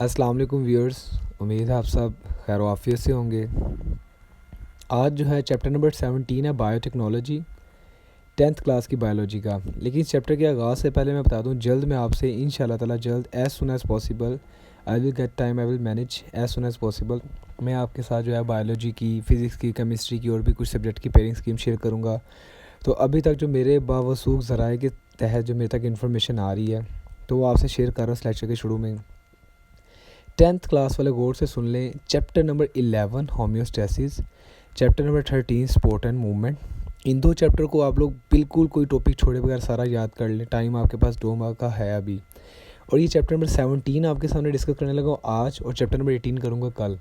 अस्सलाम वालेकुम व्यूअर्स। उम्मीद है आप सब खैर आफियत से होंगे। आज जो है चैप्टर नंबर 17 है बायोटेक्नोलॉजी, 10th क्लास की बायोलॉजी का। लेकिन इस चैप्टर के आगाज़ से पहले मैं बता दूं, जल्द मैं आपसे इंशाल्लाह ताला जल्द as soon as possible I will get time, I will manage as soon as possible मैं आपके साथ जो है बायोलॉजी की, फ़िज़िक्स की, केमिस्ट्री की और भी कुछ सब्जेक्ट की पेयरिंग स्कीम शेयर करूँगा। तो अभी तक जो मेरे बावसूख ज़राए के तहत जो मेरे तक इन्फॉर्मेशन आ रही है तो वो आपसे शेयर कर रहा हूँ इस लेक्चर के शुरू में। 10th क्लास वाले गौर से सुन लें। Chapter number 11 homeostasis, chapter number 13 support and movement. इन दो चैप्टर को आप लोग बिल्कुल कोई टॉपिक छोड़े बगैर सारा याद कर लें। टाइम आपके पास 2 माह का है अभी। और ये चैप्टर नंबर 17 आपके सामने डिस्कस करने लगा आज, और चैप्टर नंबर 18 करूँगा कल।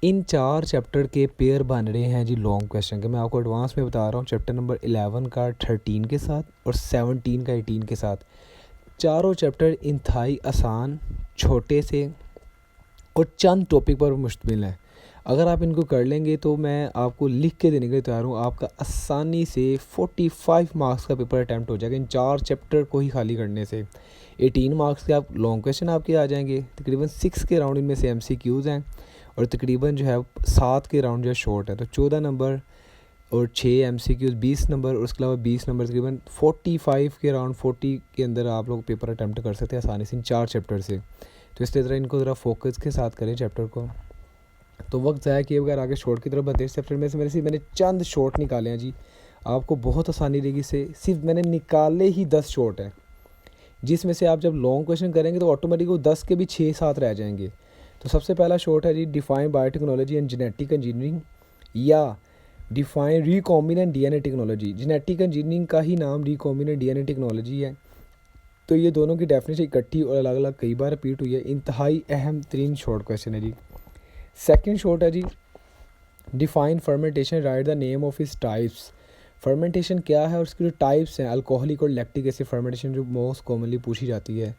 इन 4 चैप्टर के पेयर बन रहे हैं जी लॉन्ग क्वेश्चन के। मैं आपको एडवांस में बता रहा हूँ, चैप्टर नंबर 11 का 13 के साथ और 17 का 18 के साथ। चारों चैप्टर इंतहाई आसान, छोटे से और चंद टॉपिक पर मुश्तमिल है। अगर आप इनको कर लेंगे तो मैं आपको लिख के देने के लिए तैयार हूँ। आपका आसानी से 45 मार्क्स का पेपर अटैम्प्ट हो जाएगा इन 4 चैप्टर को ही खाली करने से। 18 मार्क्स के आप लॉन्ग क्वेश्चन आपके आ जाएंगे। तकरीबन 6 के राउंड इनमें से MCQs हैं और तकरीबन जो है 7 के राउंड जो है शॉर्ट है। तो 14 नंबर और 6 MCQs 20 नंबर, और उसके अलावा 20 नंबर, तकरीबन 45 के राउंड 40 के अंदर आप लोग पेपर अटैम्प्ट कर सकते हैं आसानी से इन 4 चैप्टर से। तो इस तरह इनको ज़रा फोकस के साथ करें चैप्टर को। तो वक्त ज़ाया किए बगैर आगे शॉर्ट की तरफ बढ़ते हैं। इस चैप्टर में से मैंने चंद शॉर्ट निकाले हैं जी, आपको बहुत आसानी रहेगी से। सिर्फ मैंने निकाले ही 10 शॉर्ट हैं, जिसमें से आप जब लॉन्ग क्वेश्चन करेंगे तो ऑटोमेटिक वो 10 के भी 6-7 रह जाएंगे। तो सबसे पहला शॉर्ट है जी, define biotechnology and genetic engineering, या define recombinant DNA technology. Genetic engineering का ही नाम रिकॉम्बिनेंट DNA टेक्नोलॉजी है। तो ये दोनों की डेफिनेशन इकट्ठी और अलग अलग कई बार रिपीट हुई है। इंतहाई अहम तरीन शॉर्ट क्वेश्चन है जी। सेकंड शॉर्ट है जी, define fermentation, write the name of its types. Fermentation क्या है और उसके जो टाइप्स हैं, अल्कोहलिक और लैक्टिक एसिड फर्मेंटेशन जो मोस्ट कॉमनली पूछी जाती है,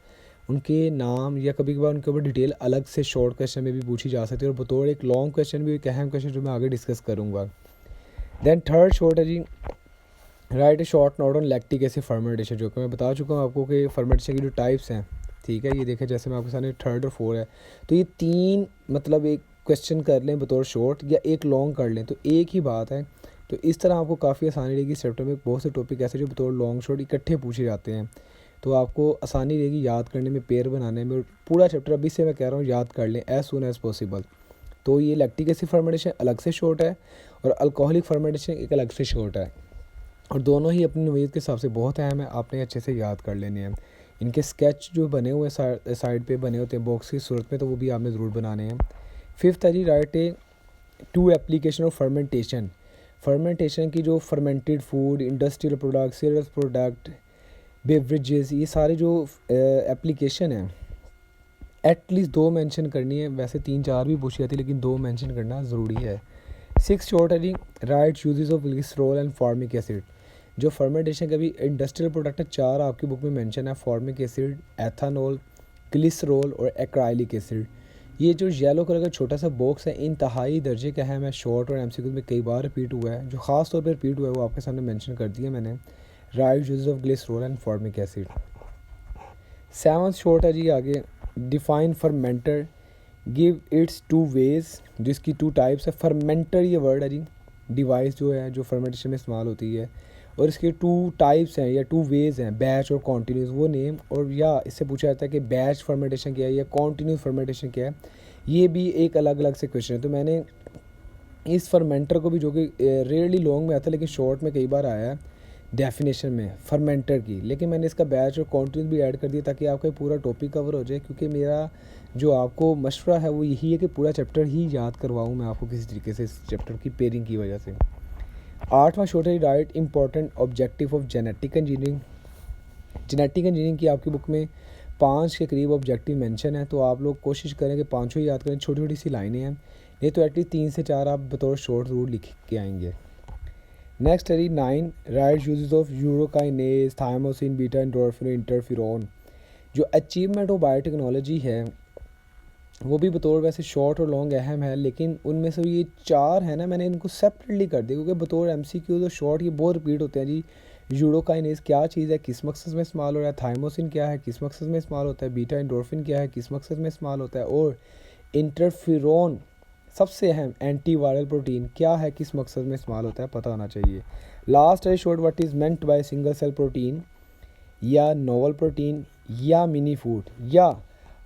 उनके नाम या कभी कभार उनके ऊपर डिटेल अलग से शॉर्ट क्वेश्चन में भी पूछी जा सकती है, और बतौर एक लॉन्ग क्वेश्चन भी एक अहम क्वेश्चन जो मैं आगे डिस्कस करूँगा। देन थर्ड शॉर्ट है जी, write a short note on lactic acid fermentation, जो कि मैं बता चुका हूँ आपको कि फर्मेंटेशन की जो टाइप्स हैं। ठीक है, ये देखें जैसे मैं आपके सामने 3rd और 4 है, तो ये 3 मतलब एक क्वेश्चन कर लें बतौर शॉर्ट या एक लॉन्ग कर लें तो एक ही बात है। तो इस तरह आपको काफ़ी आसानी रहेगी। इस चैप्टर में बहुत से टॉपिक ऐसे जो बतौर लॉन्ग शॉर्ट इकट्ठे पूछे जाते हैं, तो आपको आसानी रहेगी याद करने में, पेयर बनाने में। और पूरा चैप्टर अभी से मैं कह रहा हूँ याद कर लें एज़ सून एज़ पॉसिबल। तो ये लैक्टिक एसिड फर्मेंटेशन अलग से शॉर्ट है और अल्कोहलिक फर्मेंटेशन एक अलग से शॉर्ट है, और दोनों ही अपनी नोयत के हिसाब से बहुत अहम है। आपने अच्छे से याद कर लेने हैं। इनके स्केच जो बने हुए साइड पे बने होते हैं बॉक्स की सूरत में, तो वो भी आपने ज़रूर बनाने हैं। फिफ्थ है जी, write a 2 application of fermentation. Fermentation की जो fermented food, industrial product, serious product, beverages, ये सारे जो एप्लीकेशन हैं, एटलीस्ट 2 मेंशन करनी है। वैसे 3-4 भी पूछी जाती है, लेकिन 2 मेंशन करना ज़रूरी है। 6 शॉर्ट है जी, write uses of glycerol and formic acid. जो फर्मेंटेशन का भी इंडस्ट्रियल प्रोडक्ट है, 4 आपकी बुक में मेंशन है, फॉर्मिक एसिड, एथानॉल, ग्लिसरॉल और एक्राइलिक एसिड। ये जो येलो कलर का छोटा सा बॉक्स है, इंतहाई दर्जे का अहम है। शॉर्ट और MCQ में कई बार रिपीट हुआ है। जो ख़ास तौर पर रिपीट हुआ है वो आपके सामने मेंशन कर दिया मैंने, right uses of glycerol and formic acid. 7th short है जी आगे, define fermenter, give its 2 ways, जिसकी 2 टाइप्स है। फर्मेंटर ये वर्ड है जी, डिवाइस जो है जो फर्मेंटेशन में इस्तेमाल होती है, और इसके 2 टाइप्स हैं या 2 वेज हैं, बैच और कॉन्टीन्यूस। वो नेम, और या इससे पूछा जाता है कि बैच फर्मेंटेशन क्या है या कॉन्टीन्यूस फर्मेंटेशन क्या है। ये भी एक अलग अलग से क्वेश्चन है। तो मैंने इस फर्मेंटर को भी, जो कि रेयरली लॉन्ग में आता है लेकिन शॉर्ट में कई बार आया है डेफिनेशन में फर्मेंटर की, लेकिन मैंने इसका बैच और कॉन्टीन्यूस भी ऐड कर दिया ताकि आपका पूरा टॉपिक कवर हो जाए। क्योंकि मेरा जो आपको मशवरा है वो यही है कि पूरा चैप्टर ही याद करवाऊँ मैं आपको किसी तरीके से, इस चैप्टर की पेयरिंग की वजह से। 8वां शॉर्ट है, right important objective of genetic engineering. Genetic engineering की आपकी बुक में 5 के करीब ऑब्जेक्टिव मेंशन है, तो आप लोग कोशिश करें कि 5 ही याद करें। छोटी छोटी सी लाइनें हैं, नहीं तो एटलीस्ट 3 से 4 आप बतौर शॉर्ट ज़रूर लिख के आएंगे। नेक्स्ट है जी 9, right uses of urokinase, thymosin, beta endorphin, interferon. जो अचीवमेंट ऑफ बायोटेक्नोलॉजी है वो भी बतौर वैसे शॉर्ट और लॉन्ग अहम है, लेकिन उनमें से ये 4 है ना, मैंने इनको सेपरेटली कर दिया क्योंकि बतौर MCQ तो शॉर्ट ये बहुत रिपीट होते हैं जी। यूडोकाइनेज क्या चीज़ है, किस मकसद में इस्तेमाल हो रहा है, थाइमोसिन क्या है, किस मकसद में इस्तेमाल होता है, बीटा एंडोर्फिन क्या है, किस मकसद में इस्तेमाल होता है, और इंटरफेरोन सबसे अहम एंटी वायरल प्रोटीन क्या है, किस मकसद में इस्तेमाल होता है, पता होना चाहिए। लास्ट है short, what is meant by single cell protein या नोवल प्रोटीन या मिनी फूड, या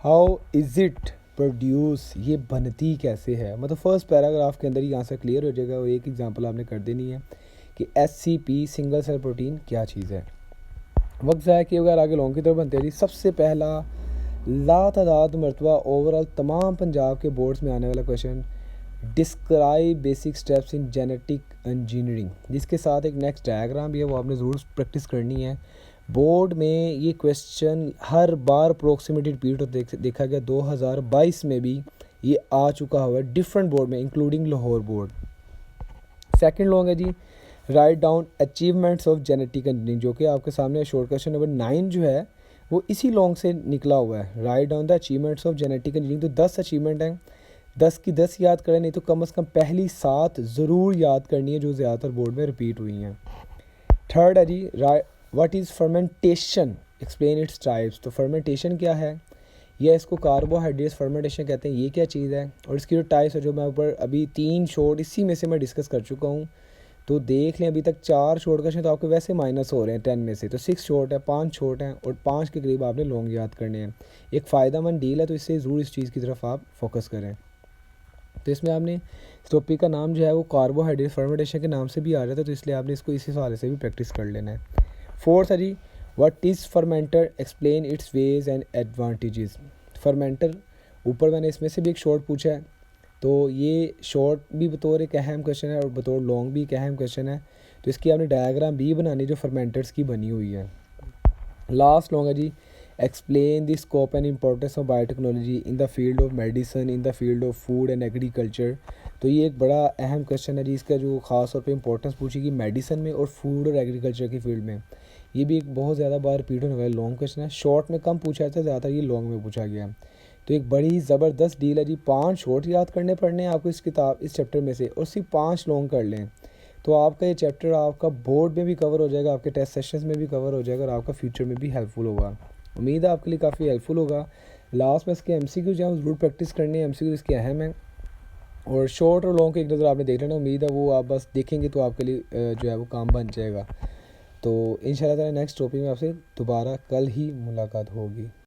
हाउ इज़ इट प्रोड्यूस, ये बनती कैसे है। मतलब फर्स्ट पैराग्राफ के अंदर ही आंसर क्लियर हो जाएगा और एक एग्जांपल आपने कर देनी है कि SCP सिंगल सेल प्रोटीन क्या चीज़ है। वक्त ज़ाया किए बगैर आगे लॉन्ग की तरफ बनते हैं जी। सबसे पहला लातादाद मरतबा ओवरऑल तमाम पंजाब के बोर्ड्स में आने वाला question, describe basic steps in genetic engineering, जिसके साथ एक नेक्स्ट डायग्राम भी है, वो आपने ज़रूर प्रैक्टिस करनी है। बोर्ड में ये क्वेश्चन हर बार अप्रोक्सीमेट रिपीट होते देखा गया, 2022 में भी ये आ चुका हुआ है डिफरेंट बोर्ड में including Lahore board. Second long है जी, write down achievements of genetic engineering, जो कि आपके सामने शॉर्ट क्वेश्चन नंबर 9 जो है वो इसी लॉन्ग से निकला हुआ है। Write down the achievements of genetic engineering, तो 10 अचीवमेंट हैं, 10 की 10 याद करें, नहीं तो कम से कम पहली 7 ज़रूर याद करनी है जो ज़्यादातर बोर्ड में रिपीट हुई हैं। थर्ड है जी, what is fermentation, explain its types, तो फर्मेंटेशन क्या है, या इसको कार्बोहाइड्रेट्स फर्मेंटेशन कहते हैं, ये क्या चीज़ है, और इसकी जो टाइप्स है जो मैं ऊपर अभी 3 शॉर्ट इसी में से मैं डिस्कस कर चुका हूँ। तो देख लें, अभी तक 4 शॉर्ट क्वेश्चन तो आपके वैसे माइनस हो रहे हैं 10 में से, तो 6 शॉर्ट है, 5 शॉर्ट हैं और 5 के करीब आपने लॉन्ग याद करने हैं। एक फ़ायदेमंद डील है, तो इससे ज़रूर इस चीज़ की तरफ आप फोकस करें। तो इसमें आपने इस टॉपिक का नाम जो है वो कार्बोहाइड्रेट फर्मेंटेशन के नाम से भी आ रहा था, तो इसलिए आपने इसको इसी सवाल से भी प्रैक्टिस कर लेना है। फोर्थ है जी, what is fermenter, explain its ways and advantages. Fermenter ऊपर मैंने इसमें से भी एक शॉर्ट पूछा है, तो ये शॉर्ट भी बतौर एक अहम क्वेश्चन है और बतौर लॉन्ग भी एक अहम क्वेश्चन है, तो इसकी आपने डायग्राम भी बनानी जो फर्मेंटर्स की बनी हुई है। लास्ट लॉन्ग है जी, explain the scope and importance of biotechnology in the field of medicine, in the field of food and agriculture, तो ये एक बड़ा अहम क्वेश्चन है जी। इसका जो ख़ास तौर पे इंपॉर्टेंस पूछी गई मेडिसिन में और फूड और एग्रीकल्चर की फील्ड में, ये भी एक बहुत ज़्यादा बार रिपीट होने वाला लॉन्ग क्वेश्चन है। शॉर्ट में कम पूछा जाता है, ज़्यादा ये लॉन्ग में पूछा गया। तो एक बड़ी ज़बरदस्त डील है जी, 5 शॉर्ट याद करने पड़ने हैं आपको इस किताब इस चैप्टर में से, और सिर्फ 5 लॉन्ग कर लें, तो आपका ये चैप्टर आपका बोर्ड में भी कवर हो जाएगा, आपके टेस्ट सेशंस में भी कवर हो जाएगा और आपका फ्यूचर में भी हेल्पफुल होगा। उम्मीद है आपके लिए काफ़ी हेल्पफुल होगा। लास्ट में इसके MCQ जो है ज़रूर प्रैक्टिस करनी है, MCQ इसके अहम है, और शॉर्ट और लॉन्ग की एक नज़र आपने देख लेना। उम्मीद है वो आप बस देखेंगे तो आपके लिए जो है वो काम बन जाएगा। तो इंशाल्लाह नेक्स्ट टॉपिक में आपसे दोबारा कल ही मुलाकात होगी।